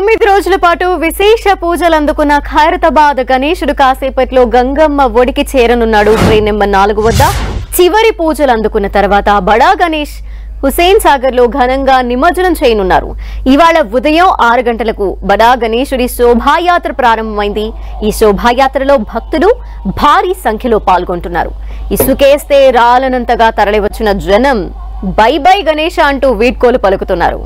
9 రోజుల పాటు విశేష పూజలు అందుకున్న ఖైరతాబాద్ గణేశుడు కాసేపట్లో గంగమ్మ ఒడికి చేరనున్నాడు. ట్రైన్ నెంబర్ 4 వద్ద చివరి పూజలు అందుకున్న తర్వాత బడా గణేష్ హుసేన్ సాగర్ లో ఘనంగా నిమజ్జనం చేయనున్నారు. ఇవాళ ఉదయం 6 గంటలకు బడా గణేశుడి శోభాయాత్ర ప్రారంభమైంది. ఈ శోభాయాత్రలో భక్తులు భారీ సంఖ్యలో పాల్గొంటున్నారు. ఇసుకేస్తే రాలనంతగా తరలివచ్చిన జనం బై బై గణేష అంటూ వీడ్కోలు పలుకుతున్నారు.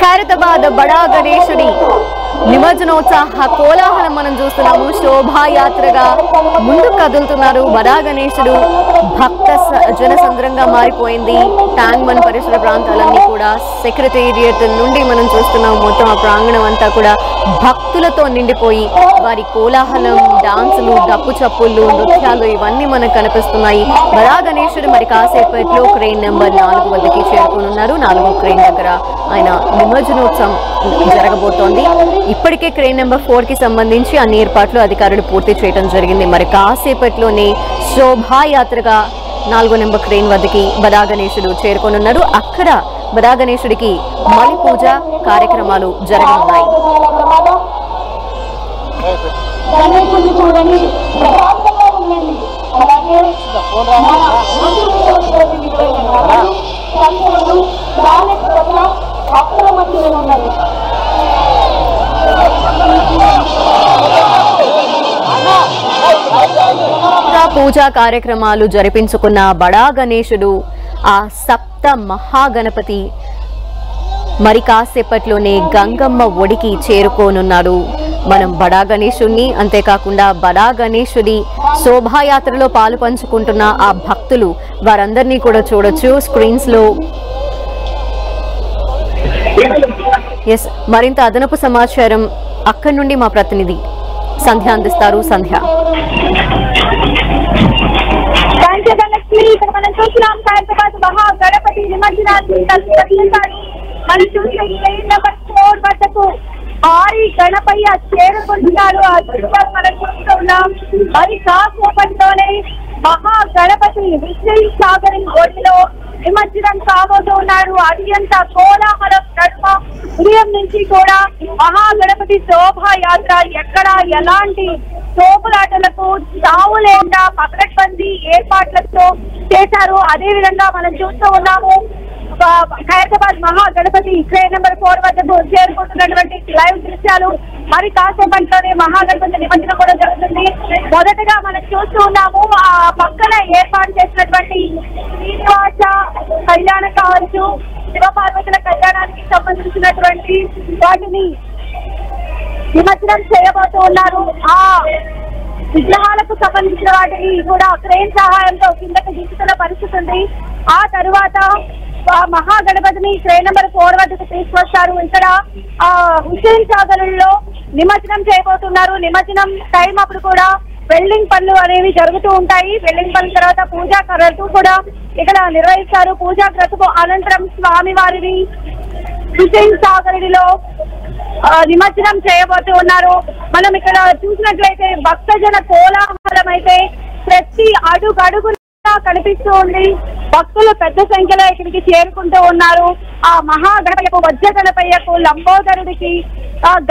ఖైరతాబాద్ బడా గణేశుడి నిమజ్జనోత్సాహ కోలాహలం మనం చూస్తున్నాము. శోభాయాత్రగా ముందుకు కదులుతున్నారు. బడా గణేశుడు భక్త జనసంద్రంగా మారిపోయింది. ట్యాంక్ బండ్ పరిసర ప్రాంతాలన్నీ కూడా సెక్రటేరియట్ నుండి మనం చూస్తున్నాం. మొత్తం ఆ ప్రాంగణం అంతా కూడా భక్తులతో నిండిపోయి వారి కోలాహలం, డాన్సులు, డప్పు చప్పుళ్ళు, నృత్యాలు ఇవన్నీ మనకు కనిపిస్తున్నాయి. బడా గణేశుడు మరి కాసేపట్లో క్రెయిన్ నెంబర్ 4 వద్దకి చేరుకున్నారు. 4వ క్రెయిన్ దగ్గర ఆయన నిమజ్జనోత్సవం జరగబోతోంది. ఇప్పటికే క్రెయిన్ నెంబర్ 4 కి సంబంధించి అన్ని ఏర్పాట్లు అధికారులు పూర్తి చేయడం జరిగింది. మరి కాసేపట్లోనే శోభాయాత్రగా 4వ నెంబర్ క్రెయిన్ వద్దకి బడా గణేశుడు చేరుకోనున్నారు. అక్కడ బడా గణేశుడికి మలి పూజ కార్యక్రమాలు జరగనున్నాయి. పూజా కార్యక్రమాలు జరిపించుకున్న బడా గణేశుడు ఆ సప్త మహాగణపతి మరి కాసేపట్లోనే గంగమ్మ ఒడికి చేరుకోనున్నాడు. మనం బడా గణేశుడిని, అంతేకాకుండా బడా గణేశుడి శోభాయాత్రలో పాలు పంచుకుంటున్న ఆ భక్తులు వారందరినీ కూడా చూడొచ్చు స్క్రీన్స్ లో. ఎస్, మరింత అదనపు సమాచారం అక్కడి నుండి మా ప్రతినిధి సంధ్య అందిస్తారు. సంధ్య. ఇక్కడ మనం చూస్తున్నాం ఖైరతాబాద్ మహా గణపతి నిమజ్జనాన్ని మనం చూసిన ట్రైన్ నెంబర్ 4 వద్దకు భారీ గణపయ్య చేరుకుంటున్నారు. ఆ దృశ్యం మనం చూస్తున్నాం. మరి కాసేపట్లోనే మహా గణపతి హుసేన్ సాగర్ ఒడిలో నిమజ్జనం కాబోతూ ఉన్నారు. అత్యంత కోలాహలం నడుమ ఉదయం నుంచి కూడా మహా గణపతి శోభాయాత్ర ఎక్కడ ఎలాంటి తోపులాటలకు తావు లేకుండా పకడ్బందీ ఏర్పాట్లతో చేశారు. అదే విధంగా మనం చూస్తూ ఉన్నాము ఖైరతాబాద్ మహా గణపతి ట్రైన్ నెంబర్ 4 వద్దకు చేరుకుంటున్నటువంటి లైవ్ దృశ్యాలు. మరి కాసేపట్లోనే మహాగణపతి నిమజ్జనం కూడా జరుగుతుంది. మొదటగా మనం చూస్తూ ఉన్నాము ఆ పక్కన ఏర్పాటు చేసినటువంటి శ్రీనివాస కళ్యాణం కావచ్చు, శివపార్వతుల కళ్యాణానికి సంబంధించినటువంటి వాటిని నిమజ్జనం చేయబోతూ ఉన్నారు. ఆ విగ్రహాలకు సంబంధించిన వాటిని కూడా క్రేన్ సహాయంతో కిందకి దించుతున్న పరిస్థితి ఉంది. ఆ తరువాత మహాగణపతిని ట్రైన్ నెంబర్ 4 వద్దకు తీసుకొస్తారు. ఇక్కడ హుసేన్ సాగర్ లో నిమజ్జనం చేయబోతున్నారు. నిమజ్జనం టైం అప్పుడు కూడా వెల్డింగ్ పనులు అనేవి జరుగుతూ ఉంటాయి. వెల్డింగ్ పనుల తర్వాత పూజా క్రతువు కూడా ఇక్కడ నిర్వహిస్తారు. పూజా క్రతువు అనంతరం స్వామివారిని హుసేన్ సాగరిలో నిమజ్జనం చేయబోతూ ఉన్నారు. మనం ఇక్కడ చూసినట్లయితే భక్తజన కోలాహలం అయితే ప్రతి అడుగు కనిపిస్తూ ఉంది. భక్తులు పెద్ద సంఖ్యలో ఇక్కడికి చేరుకుంటూ ఉన్నారు. ఆ మహాగణపయ్యకు, వజ్ర గణపయ్యకు, లంబోదరుడికి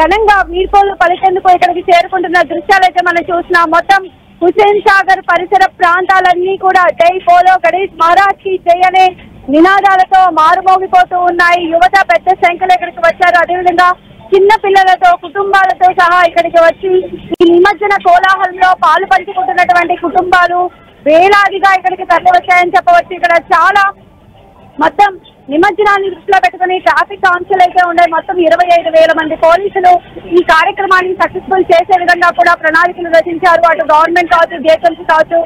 ఘనంగా వీడ్కోలు పలికేందుకు ఇక్కడికి చేరుకుంటున్న దృశ్యాలు అయితే మనం చూసినాం. మొత్తం హుస్సేన్ సాగర్ పరిసర ప్రాంతాలన్నీ కూడా జై బోలో గణేష్ మహారాజ్ కి జై అనే నినాదాలతో మారుమోగిపోతూ ఉన్నాయి. యువత పెద్ద సంఖ్యలో ఇక్కడికి వచ్చారు. అదేవిధంగా చిన్న పిల్లలతో కుటుంబాలతో సహా ఇక్కడికి వచ్చి ఈ నిమజ్జన కోలాహలంలో పాలు పంచుకుంటున్నటువంటి కుటుంబాలు వేలాదిగా ఇక్కడికి తరలి వచ్చాయని చెప్పవచ్చు. ఇక్కడ చాలా మొత్తం నిమజ్జనాన్ని దృష్టిలో పెట్టుకుని ట్రాఫిక్ ఆంక్షలు అయితే ఉన్నాయి. మొత్తం 25,000 మంది పోలీసులు ఈ కార్యక్రమాన్ని సక్సెస్ఫుల్ చేసే విధంగా కూడా ప్రణాళికలు రచించారు. అటు గవర్నమెంట్ కావచ్చు, జిహెచ్ఎంసీ కావచ్చు,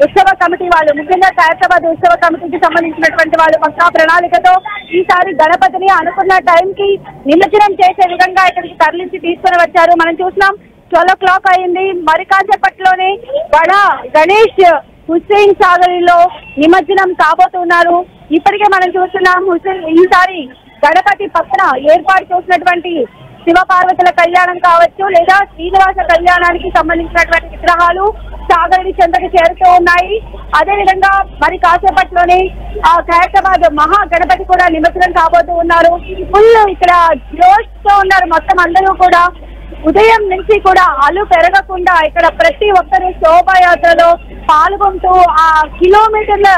ఉత్సవ కమిటీ వాళ్ళు, ముఖ్యంగా ఖైరతాబాద్ ఉత్సవ కమిటీకి సంబంధించినటువంటి వాళ్ళు పక్కా ప్రణాళికతో ఈసారి గణపతిని అనుకున్న టైంకి నిమజ్జనం చేసే విధంగా ఇక్కడికి తరలించి తీసుకుని వచ్చారు. మనం చూసినాం 12 o'clock అయింది. మరి కాసేపట్లోనే బడా గణేష్ హుస్సేన్ సాగర్లో నిమజ్జనం కాబోతున్నారు. ఇప్పటికే మనం చూస్తున్నాం ఈసారి గణపతి పక్కన ఏర్పాటు చేసినటువంటి శివపార్వతుల కళ్యాణం కావచ్చు, లేదా శ్రీనివాస కళ్యాణానికి సంబంధించినటువంటి విగ్రహాలు సాగరుడి చెంతకు చేరుతూ ఉన్నాయి. అదేవిధంగా మరి కాసేపట్లోనే ఆ ఖైరతాబాద్ మహా గణపతి కూడా నిమజ్జనం కాబోతూ ఉన్నారు. ఫుల్ ఇక్కడ జోష్ తో ఉన్నారు మొత్తం అందరూ కూడా. ఉదయం నుంచి కూడా అలు పెరగకుండా ఇక్కడ ప్రతి ఒక్కరూ శోభాయాత్రలో పాల్గొంటూ ఆ కిలోమీటర్ల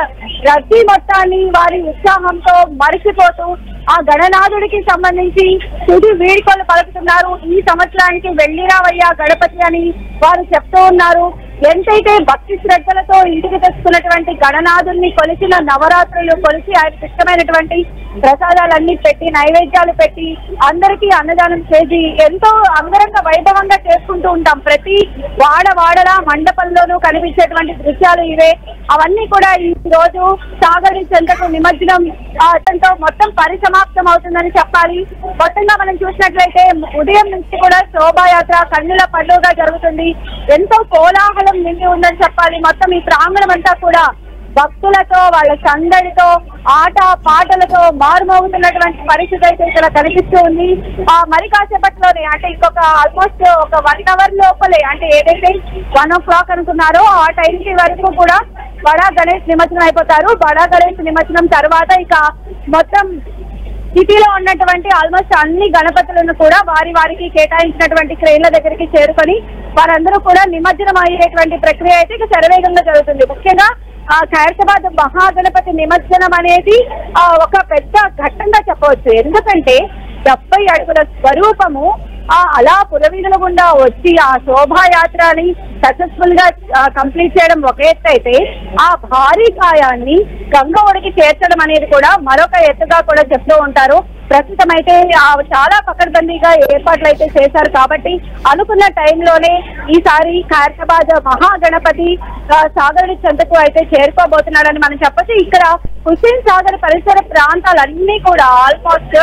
రద్దీ మొత్తాన్ని వారి ఉత్సాహంతో మరిచిపోతూ ఆ గణనాథుడికి సంబంధించి తుది వీడ్కోలు పలుకుతున్నారు. ఈ సంవత్సరానికి వెళ్ళిరావయ్యా గణపతి అని వారు చెప్తూ ఉన్నారు. ఎంతైతే భక్తి శ్రద్ధలతో ఇంటికి తెచ్చుకున్నటువంటి గణనాథుల్ని కొలిచిన నవరాత్రులు కొలిచి ఆయనకు ఇష్టమైనటువంటి ప్రసాదాలన్నీ పెట్టి నైవేద్యాలు పెట్టి అందరికీ అన్నదానం చేసి ఎంతో అంగరంగ వైభవంగా చేసుకుంటూ ఉంటాం. ప్రతి వాడవాడలా మండపంలోనూ కనిపించేటువంటి దృశ్యాలు ఇవే. అవన్నీ కూడా ఈ రోజు సాగరి చెంతకు నిమజ్జనం మొత్తం పరిసమాప్తం అవుతుందని చెప్పాలి. మొత్తంగా మనం చూసినట్లయితే ఉదయం నుంచి కూడా శోభాయాత్ర కన్నుల పండుగగా జరుగుతుంది. ఎంతో కోలాహలం నిండి ఉందని చెప్పాలి. మొత్తం ఈ ప్రాంగణం అంతా కూడా భక్తులతో వాళ్ళ సందడితో ఆట పాటలతో మారుమోగుతున్నటువంటి పరిస్థితి అయితే ఇక్కడ కనిపిస్తూ ఉంది. మరి కాసేపట్లోనే అంటే ఇంకొక ఆల్మోస్ట్ ఒక 1 hour లోపలే, అంటే ఏదైతే 1 o'clock అనుకున్నారో ఆ టైంకి వరకు కూడా బడా గణేష్ నిమజ్జనం అయిపోతారు. బడా గణేష్ నిమజ్జనం తర్వాత ఇక మొత్తం సిటీలో ఉన్నటువంటి ఆల్మోస్ట్ అన్ని గణపతులను కూడా వారికి కేటాయించినటువంటి క్రేన్ల దగ్గరికి చేరుకొని వారందరూ కూడా నిమజ్జనం అయ్యేటువంటి ప్రక్రియ అయితే ఇక శరవేగంగా జరుగుతుంది. ముఖ్యంగా ఖైరతాబాద్ మహాగణపతి నిమజ్జనం అనేది ఒక పెద్ద ఘట్టంగా చెప్పవచ్చు. ఎందుకంటే 70 అడుగుల స్వరూపము అలా పురవీధుల గుండా వచ్చి ఆ శోభాయాత్రని సక్సెస్ఫుల్ గా కంప్లీట్ చేయడం ఒక ఎత్తు అయితే, ఆ భారీ కాయాన్ని గంగ ఒడికి చేర్చడం అనేది కూడా మరొక ఎత్తుగా కూడా చెప్తూ ఉంటారు. ప్రస్తుతం అయితే చాలా పకడ్బందీగా ఏర్పాట్లు అయితే చేశారు. కాబట్టి అనుకున్న టైంలోనే ఈసారి ఖైరతాబాద్ మహాగణపతి సాగరుడి చెంతకు అయితే చేరుకోబోతున్నాడని మనం చెప్పచ్చు. ఇక్కడ హుస్సేన్ సాగర్ పరిసర ప్రాంతాలన్నీ కూడా ఆల్మోస్ట్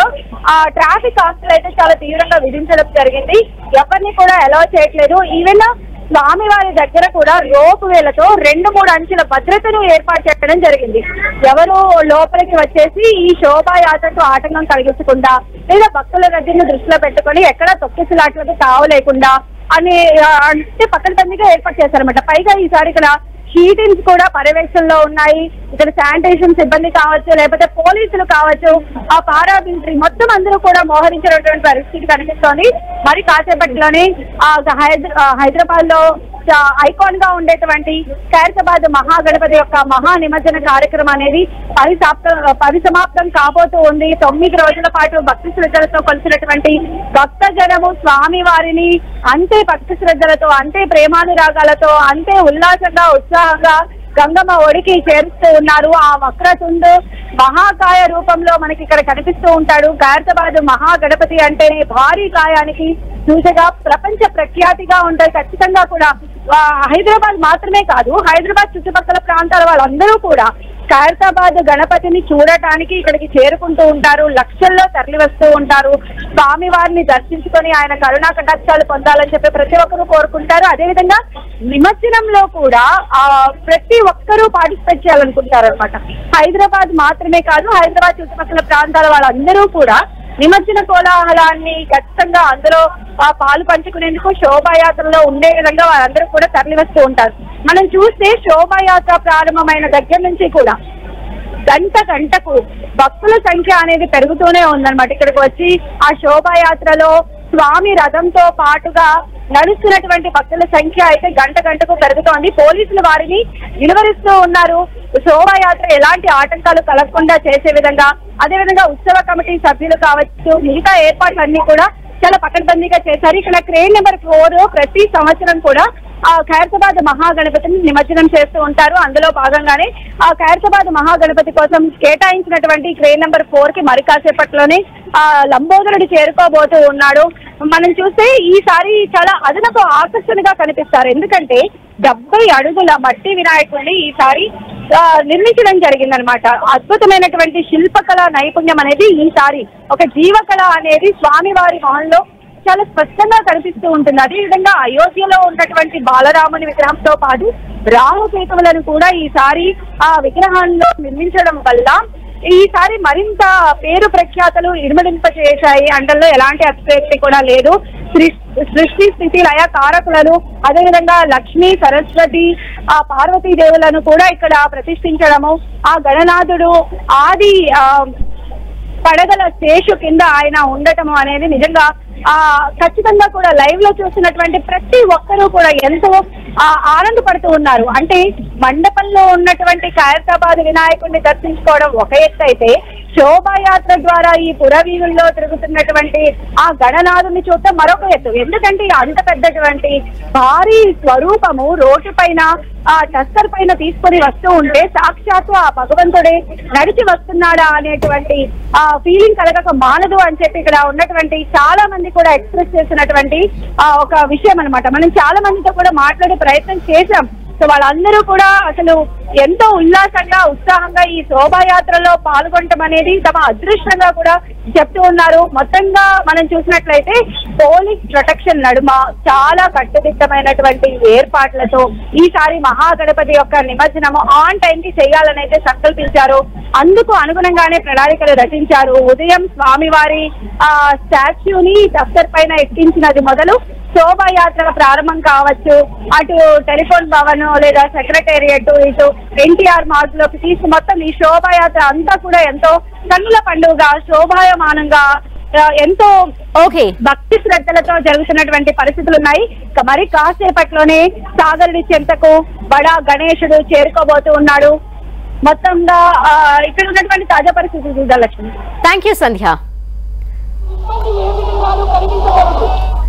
ట్రాఫిక్ ఆంక్షలు అయితే చాలా తీవ్రంగా విధించడం జరిగింది. ఎవరిని కూడా అలౌ చేయట్లేదు. ఈవెన్ స్వామివారి దగ్గర కూడా రోపు వేలతో 2-3 అంచెల భద్రతను ఏర్పాటు చేయడం జరిగింది. ఎవరు లోపలికి వచ్చేసి ఈ శోభాయాత్రకు ఆటంకం కలిగించకుండా, లేదా భక్తుల రద్దీని దృష్టిలో పెట్టుకొని ఎక్కడ తొక్కిసలాట్లకు తావు లేకుండా అని అంటే పకడ్బందీగా ఏర్పాటు చేశారన్నమాట. పైగా ఈసారి ఇక్కడ షీటింగ్స్ కూడా పర్యవేక్షణలో ఉన్నాయి. ఇక్కడ శానిటేషన్ సిబ్బంది కావచ్చు, లేకపోతే పోలీసులు కావచ్చు, ఆ పారామిలిటరీ మొత్తం అందరూ కూడా మోహరించినటువంటి పరిస్థితి కనిపిస్తోంది. మరి కాసేపట్లోనే హైదరాబాద్ లో ఐకాన్ గా ఉండేటువంటి ఖైరతాబాద్ మహాగణపతి యొక్క మహా నిమజ్జన కార్యక్రమం అనేది పరిసమాప్తం కాబోతూ ఉంది. 9 రోజుల పాటు భక్తి శ్రద్ధలతో కొలిసినటువంటి భక్త జనము స్వామి వారిని అంతే భక్తి శ్రద్ధలతో, అంతే ప్రేమానురాగాలతో, అంతే ఉల్లాసంగా ఉత్సాహంగా గంగమ్మ ఒడికి చేరుస్తూ ఉన్నారు. ఆ వక్రతుండు మహాకాయ రూపంలో మనకి ఇక్కడ కనిపిస్తూ ఉంటాడు. ఖైరతాబాద్ మహాగణపతి అంటేనే భారీ కాయానికి సూచగా ప్రపంచ ప్రఖ్యాతిగా ఉంటాయి. ఖచ్చితంగా కూడా హైదరాబాద్ మాత్రమే కాదు, హైదరాబాద్ చుట్టుపక్కల ప్రాంతాల వాళ్ళందరూ కూడా ఖైరతాబాద్ గణపతిని చూడటానికి ఇక్కడికి చేరుకుంటూ ఉంటారు. లక్షల్లో తరలి వస్తూ ఉంటారు. స్వామి వారిని దర్శించుకొని ఆయన కరుణా కటాక్షాలు పొందాలని చెప్పి ప్రతి ఒక్కరూ కోరుకుంటారు. అదేవిధంగా నిమజ్జనంలో కూడా ప్రతి ఒక్కరూ పార్టిసిపేట్ చేయాలనుకుంటారు అనమాట. హైదరాబాద్ మాత్రమే కాదు, హైదరాబాద్ చుట్టుపక్కల ప్రాంతాల వాళ్ళందరూ కూడా నిమజ్జన కోలాహలాన్ని ఖచ్చితంగా అందులో పాలు పంచుకునేందుకు శోభాయాత్రలో ఉండే విధంగా వారందరూ కూడా తరలి వస్తూ ఉంటారు. మనం చూస్తే శోభాయాత్ర ప్రారంభమైన దగ్గర నుంచి కూడా గంటకు భక్తుల సంఖ్య అనేది పెరుగుతూనే ఉందన్నమాట. ఇక్కడికి వచ్చి ఆ శోభాయాత్రలో స్వామి రథంతో పాటుగా నడుస్తున్నటువంటి భక్తుల సంఖ్య అయితే గంట గంటకు పెరుగుతోంది. పోలీసులు వారిని నిలువరిస్తూ ఉన్నారు. శోభాయాత్ర ఎలాంటి ఆటంకాలు కలగకుండా చేసే విధంగా, అదేవిధంగా ఉత్సవ కమిటీ సభ్యులు కావచ్చు, మిగతా ఏర్పాట్లన్నీ కూడా చాలా పకడ్బందీగా చేశారు. ఇక్కడ క్రేన్ నెంబర్ 4 ప్రతి సంవత్సరం కూడా ఖైరతాబాద్ మహాగణపతిని నిమజ్జనం చేస్తూ ఉంటారు. అందులో భాగంగానే ఖైరతాబాద్ మహాగణపతి కోసం కేటాయించినటువంటి క్రేన్ నెంబర్ 4 కి మరి కాసేపట్లోనే లంబోదరుడు చేరుకోబోతూ ఉన్నాడు. మనం చూస్తే ఈసారి చాలా అదనపు ఆకర్షణగా కనిపిస్తారు. ఎందుకంటే 70 అడుగుల మట్టి వినాయకుడిని ఈసారి నిర్మించడం జరిగిందనమాట. అద్భుతమైనటువంటి శిల్పకళ నైపుణ్యం అనేది ఈసారి ఒక జీవకళ అనేది స్వామివారి మొహంలో చాలా స్పష్టంగా కనిపిస్తూ ఉంటుంది. అదేవిధంగా అయోధ్యలో ఉన్నటువంటి బాలరాముని విగ్రహంతో పాటు రాహుకేతువులను కూడా ఈసారి ఆ విగ్రహాల్లో నిర్మించడం వల్ల ఈసారి మరింత పేరు ప్రఖ్యాతలు ఇనుమడింపచేశాయి అంటల్లో ఎలాంటి అతిశయోక్తి కూడా లేదు. సృష్టి స్థితి లయ కారకులను, అదేవిధంగా లక్ష్మీ సరస్వతి పార్వతీదేవులను కూడా ఇక్కడ ప్రతిష్ఠించడము, ఆ గణనాథుడు ఆది పడగల శేషు కింద ఆయన ఉండటము అనేది నిజంగా ఖచ్చితంగా కూడా లైవ్ లో చూసినటువంటి ప్రతి ఒక్కరూ కూడా ఎంతో ఆనందపడుతూ ఉన్నారు. అంటే మండపంలో ఉన్నటువంటి ఖైరతాబాద్ వినాయకుడిని దర్శించుకోవడం ఒక ఎత్తు అయితే, శోభాయాత్ర ద్వారా ఈ పురవీధుల్లో తిరుగుతున్నటువంటి ఆ గణనాథుని చూడటం మరొక ఎత్తు. ఎందుకంటే అంత పెద్దటువంటి భారీ స్వరూపము రోడ్డు పైన టస్కర్ పైన తీసుకొని వస్తూ ఉంటే సాక్షాత్తు ఆ భగవంతుడే నడిచి వస్తున్నాడా అనేటువంటి ఫీలింగ్ కలగక మానదు అని చెప్పి ఇక్కడ ఉన్నటువంటి చాలా మంది కూడా ఎక్స్ప్రెస్ చేసినటువంటి ఒక విషయం అనమాట. మనం చాలా మందితో కూడా మాట్లాడే ప్రయత్నం చేశాం. సో వాళ్ళందరూ కూడా అసలు ఎంతో ఉల్లాసంగా ఉత్సాహంగా ఈ శోభాయాత్రలో పాల్గొనడం అనేది తమ అదృష్టంగా కూడా చెప్తూ ఉన్నారు. మొత్తంగా మనం చూసినట్లయితే పోలీస్ ప్రొటెక్షన్ నడుమ చాలా కట్టుదిట్టమైనటువంటి ఏర్పాట్లతో ఈసారి మహాగణపతి యొక్క నిమజ్జనము ఆన్ టైం కి చేయాలని అయితే సంకల్పించారు. అందుకు అనుగుణంగానే ప్రణాళికలు రచించారు. ఉదయం స్వామివారి స్టాచ్యూని దఫ్తర్ పైన ఎక్కించినది మొదలు శోభాయాత్ర ప్రారంభం కావచ్చు, అటు టెలిఫోన్ భవన్ లేదా సెక్రటేరియట్, ఇటు ఎన్టీఆర్ మార్గ్ లోకి తీసి మొత్తం ఈ శోభాయాత్ర అంతా కూడా ఎంతో కన్నుల పండుగ శోభాయమానంగా ఎంతో భక్తి శ్రద్ధలతో జరుగుతున్నటువంటి పరిస్థితులు ఉన్నాయి. మరి కాసేపట్లోనే సాగరుడి చెంతకు బడా గణేశుడు చేరుకోబోతూ ఉన్నాడు. మొత్తంగా ఇక్కడ ఉన్నటువంటి తాజా పరిస్థితులు చూడాలి. Thank you Sandhya.